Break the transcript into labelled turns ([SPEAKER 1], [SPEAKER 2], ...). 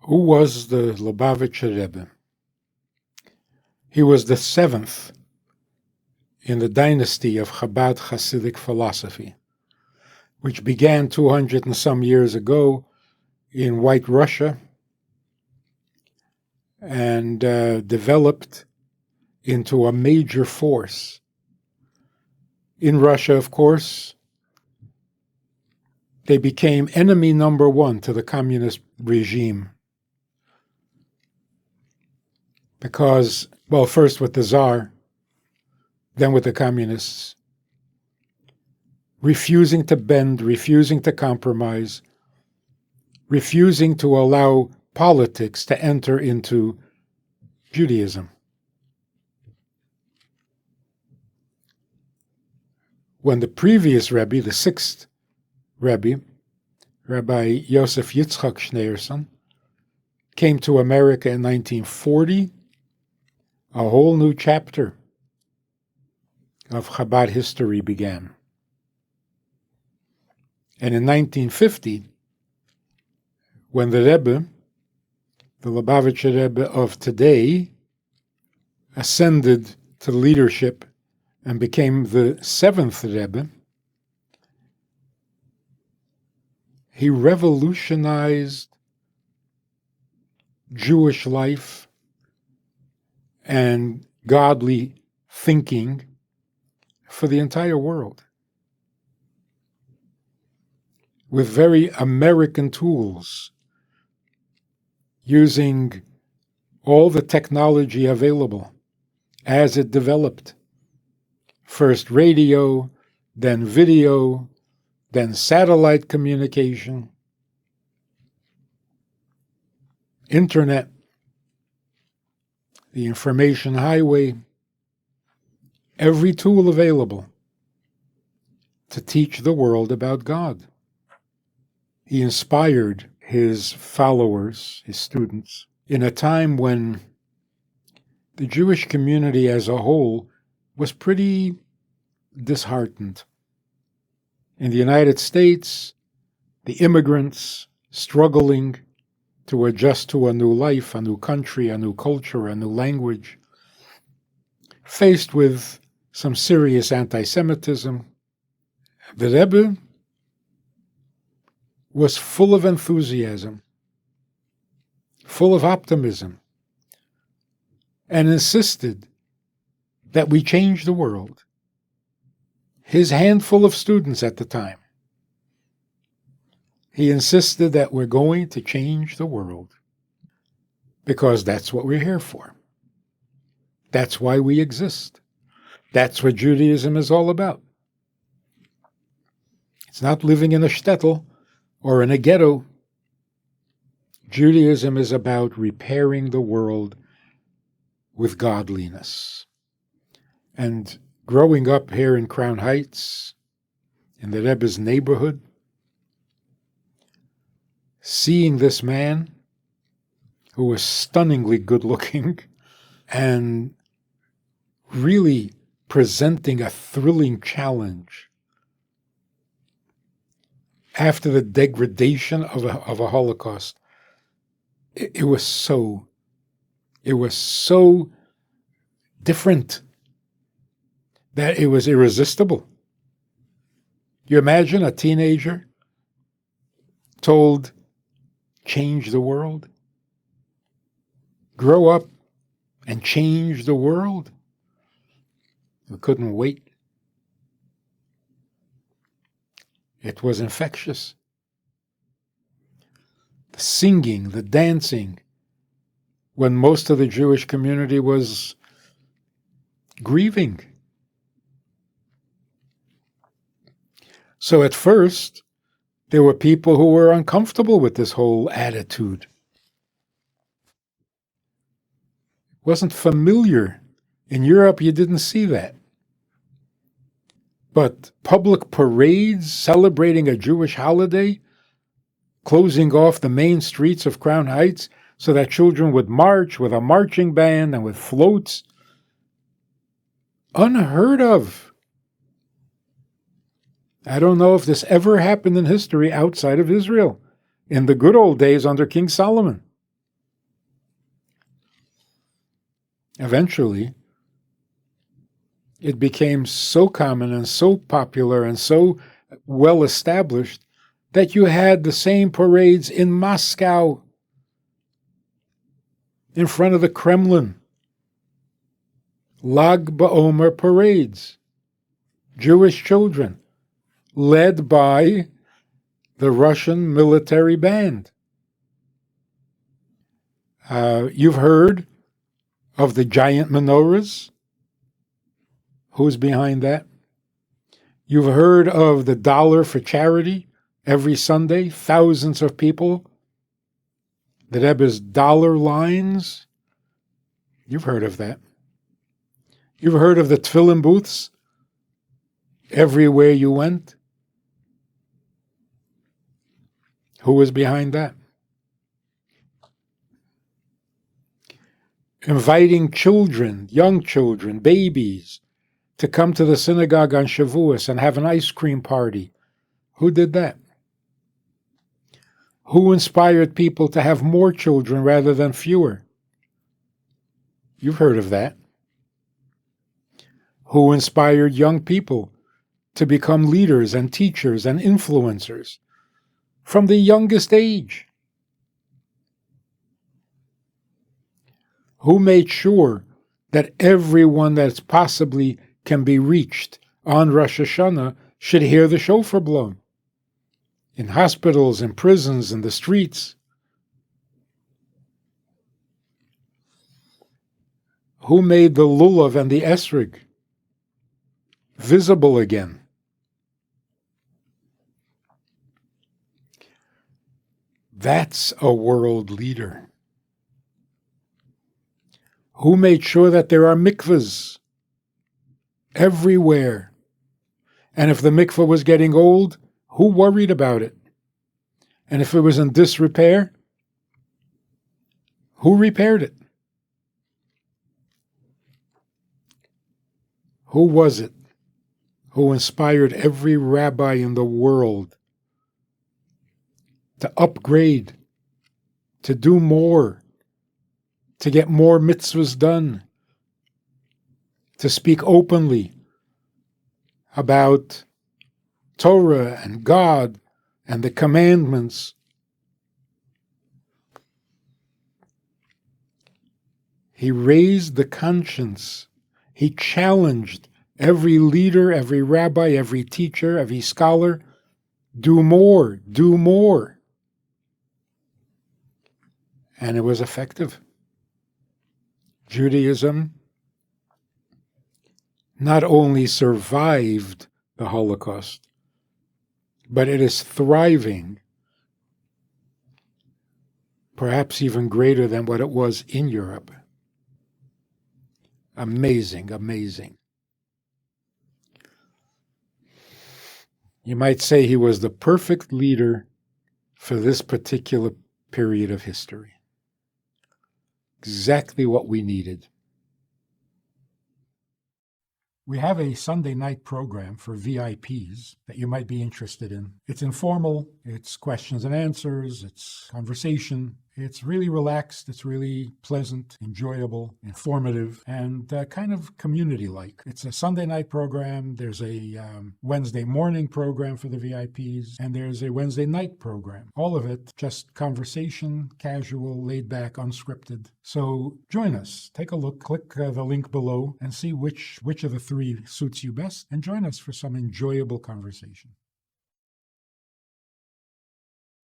[SPEAKER 1] Who was the Lubavitcher Rebbe? He was the seventh in the dynasty of Chabad Hasidic philosophy, which began 200 and some years ago in White Russia and developed into a major force. In Russia, of course, they became enemy number one to the communist regime because, well, first with the Tsar, then with the communists, refusing to bend, refusing to compromise, refusing to allow politics to enter into Judaism. When the previous Rebbe, the sixth Rebbe, Rabbi Yosef Yitzchak Schneerson, came to America in 1940, a whole new chapter of Chabad history began. And in 1950, when the Rebbe, the Lubavitcher Rebbe of today, ascended to leadership and became the seventh Rebbe, he revolutionized Jewish life and godly thinking for the entire world with very American tools, using all the technology available as it developed. First radio, then video, then satellite communication, internet, the information highway, every tool available to teach the world about God. He inspired his followers, his students, in a time when the Jewish community as a whole was pretty disheartened. In the United States, the immigrants struggling to adjust to a new life, a new country, a new culture, a new language, faced with some serious anti-Semitism. The Rebbe was full of enthusiasm, full of optimism, and insisted that we change the world. His handful of students at the time, he insisted that we're going to change the world because that's what we're here for. That's why we exist. That's what Judaism is all about. It's not living in a shtetl or in a ghetto. Judaism is about repairing the world with godliness. And growing up here in Crown Heights, in the Rebbe's neighborhood, seeing this man who was stunningly good-looking and really presenting a thrilling challenge after the degradation of a Holocaust, it was so different that it was irresistible. You imagine a teenager told, change the world? Grow up and change the world? We couldn't wait. It was infectious. The singing, the dancing, when most of the Jewish community was grieving. So at first, there were people who were uncomfortable with this whole attitude. It wasn't familiar. In Europe, you didn't see that. But public parades celebrating a Jewish holiday, closing off the main streets of Crown Heights so that children would march with a marching band and with floats, unheard of. I don't know if this ever happened in history outside of Israel, in the good old days under King Solomon. Eventually, it became so common and so popular and so well established that you had the same parades in Moscow, in front of the Kremlin. Lag BaOmer parades, Jewish children, led by the Russian military band. You've heard of the giant menorahs? Who's behind that? You've heard of the dollar for charity every Sunday, thousands of people. The Rebbe's dollar lines. You've heard of that. You've heard of the tefillin booths everywhere you went. Who was behind that? Inviting children, young children, babies, to come to the synagogue on Shavuos and have an ice cream party. Who did that? Who inspired people to have more children rather than fewer? You've heard of that. Who inspired young people to become leaders and teachers and influencers from the youngest age? Who made sure that everyone that possibly can be reached on Rosh Hashanah should hear the shofar blown? In hospitals, in prisons, in the streets. Who made the lulav and the esrog visible again? That's a world leader. Who made sure that there are mikvahs everywhere? And if the mikvah was getting old, who worried about it? And if it was in disrepair, who repaired it? Who was it who inspired every rabbi in the world to upgrade, to do more, to get more mitzvahs done, to speak openly about Torah and God and the commandments? He raised the conscience. He challenged every leader, every rabbi, every teacher, every scholar. Do more, do more. And it was effective. Judaism not only survived the Holocaust, but it is thriving, perhaps even greater than what it was in Europe. Amazing, amazing. You might say he was the perfect leader for this particular period of history. Exactly what we needed. We have a Sunday night program for VIPs that you might be interested in. It's informal, it's questions and answers, it's conversation. It's really relaxed, it's really pleasant, enjoyable, informative, and kind of community-like. It's a Sunday night program, there's a Wednesday morning program for the VIPs, and there's a Wednesday night program. All of it just conversation, casual, laid back, unscripted. So join us, take a look, click the link below, and see which of the three suits you best, and join us for some enjoyable conversation.